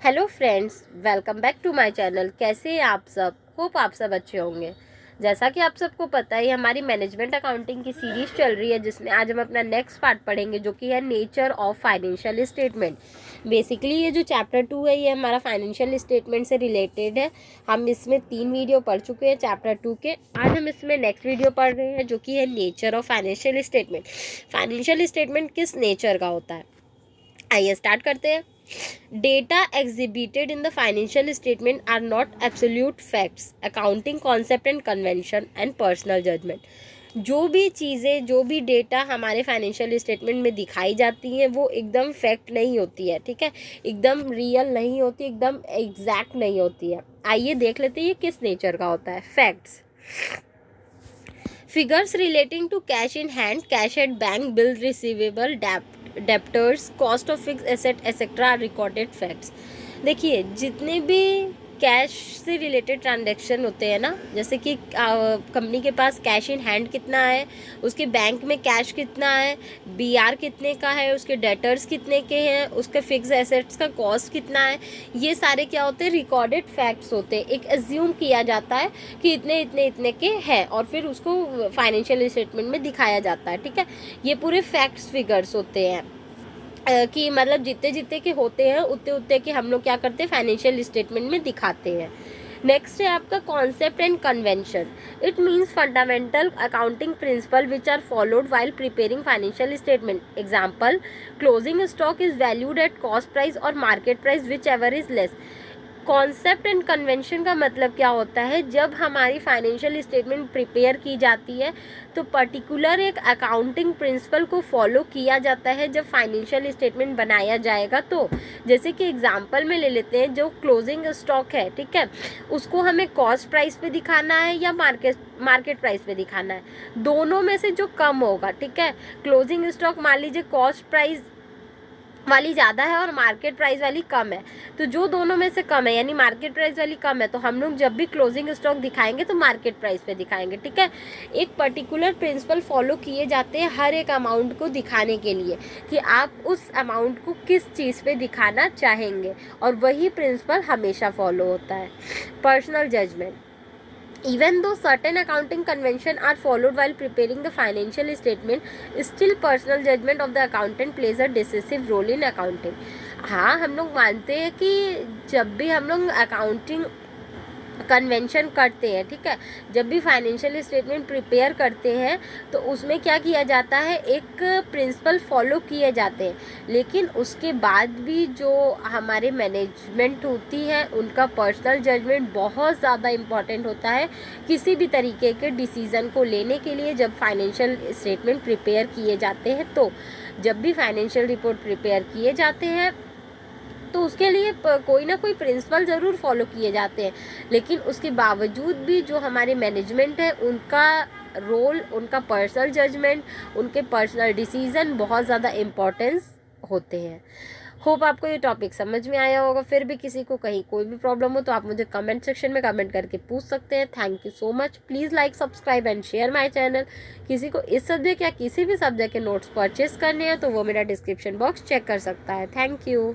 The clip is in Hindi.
Hello friends, welcome back to my channel. कैसे हैं आप सब? होप आप सब अच्छे होंगे। जैसा कि आप सबको पता है, हमारी मैनेजमेंट अकाउंटिंग की सीरीज चल रही है, जिसमें आज हम अपना नेक्स्ट पार्ट पढ़ेंगे, जो कि है nature of financial statement. Basically ये जो चैप्टर 2 है, ये हमारा फाइनेंशियल स्टेटमेंट से रिलेटेड है। हम इसमें 3 वीडियो पढ़ चुके हैं चैप्टर 2 के। आज हम इसमें नेक्स्ट वीडियो पढ़ रहे हैं, जो कि है nature of financial statement. Financial statement किस नेचर का होता है, आइए स्टार्ट करते हैं। Data exhibited in the financial statement are not absolute facts, accounting concept and convention and personal judgment। जो भी चीज़ें, जो भी डेटा हमारे फाइनेंशियल स्टेटमेंट में दिखाई जाती हैं, वो एकदम फैक्ट नहीं होती है, ठीक है। एकदम रियल नहीं होती, एकदम एग्जैक्ट नहीं होती है। आइए देख लेते हैं ये किस नेचर का होता है। Facts: figures relating to cash in hand, cash at bank, bill receivable, debtors, cost of fix asset etcetera recorded facts. देखिए, जितने भी कैश से रिलेटेड ट्रांजैक्शन होते हैं ना, जैसे कि कंपनी के पास कैश इन हैंड कितना है, उसके बैंक में कैश कितना है, बीआर कितने का है, उसके डेटर्स कितने के हैं, उसके फिक्स एसेट्स का कॉस्ट कितना है, ये सारे क्या होते हैं? रिकॉर्डेड फैक्ट्स होते हैं। एक एज्यूम किया जाता है कि इतने इतने इतने के हैं, और फिर उसको फाइनेंशियल स्टेटमेंट में दिखाया जाता है, ठीक है। ये पूरे फैक्ट्स फिगर्स होते हैं कि मतलब जितने जितने के होते हैं उतने उतने के हम लोग क्या करते हैं, फाइनेंशियल स्टेटमेंट में दिखाते हैं। नेक्स्ट है आपका concept and convention. It means fundamental accounting principle which are followed while preparing financial statement. Example: closing stock is valued at cost price और market price whichever is less. Concept and convention का मतलब क्या होता है? जब हमारी फाइनेंशियल स्टेटमेंट प्रिपेयर की जाती है तो पर्टिकुलर एक अकाउंटिंग प्रिंसिपल को फॉलो किया जाता है जब फाइनेंशियल स्टेटमेंट बनाया जाएगा। तो जैसे कि एग्जांपल में ले लेते हैं, जो क्लोजिंग स्टॉक है, ठीक है, उसको हमें कॉस्ट प्राइस पे दिखाना है या मार्केट प्राइस पे दिखाना है। दोनों में से जो कम होगा, ठीक है। क्लोजिंग स्टॉक मान लीजिए कॉस्ट प्राइस वाली ज़्यादा है और मार्केट प्राइस वाली कम है, तो जो दोनों में से कम है, यानी मार्केट प्राइस वाली कम है, तो हम लोग जब भी क्लोजिंग स्टॉक दिखाएंगे तो मार्केट प्राइस पे दिखाएंगे, ठीक है। एक पर्टिकुलर प्रिंसिपल फॉलो किए जाते हैं हर एक अमाउंट को दिखाने के लिए कि आप उस अमाउंट को किस चीज़ पे दिखाना चाहेंगे, और वही प्रिंसिपल हमेशा फॉलो होता है। Personal judgement: even though certain accounting conventions are followed while preparing the financial statement, still personal judgment of the accountant plays a decisive role in accounting। हाँ, हम लोग मानते हैं कि जब भी हम लोग अकाउंटिंग कन्वेंशन करते हैं, ठीक है, जब भी फाइनेंशियल स्टेटमेंट प्रिपेयर करते हैं तो उसमें क्या किया जाता है, एक प्रिंसिपल फॉलो किए जाते हैं, लेकिन उसके बाद भी जो हमारे मैनेजमेंट होती है उनका पर्सनल जजमेंट बहुत ज़्यादा इम्पॉर्टेंट होता है किसी भी तरीके के डिसीज़न को लेने के लिए जब फाइनेंशियल स्टेटमेंट प्रिपेयर किए जाते हैं। तो जब भी फाइनेंशियल रिपोर्ट प्रिपेयर किए जाते हैं तो उसके लिए कोई ना कोई प्रिंसिपल ज़रूर फॉलो किए जाते हैं, लेकिन उसके बावजूद भी जो हमारे मैनेजमेंट है उनका रोल, उनका पर्सनल जजमेंट, उनके पर्सनल डिसीज़न बहुत ज़्यादा इम्पोर्टेंस होते हैं। होप आपको ये टॉपिक समझ में आया होगा। फिर भी किसी को कहीं कोई भी प्रॉब्लम हो तो आप मुझे कमेंट सेक्शन में कमेंट करके पूछ सकते हैं। Thank you so much. Please like, subscribe and share my channel. किसी को इस सब्जेक्ट या किसी भी सब्जेक्ट के नोट्स परचेस करने हैं तो वो मेरा डिस्क्रिप्शन बॉक्स चेक कर सकता है। Thank you.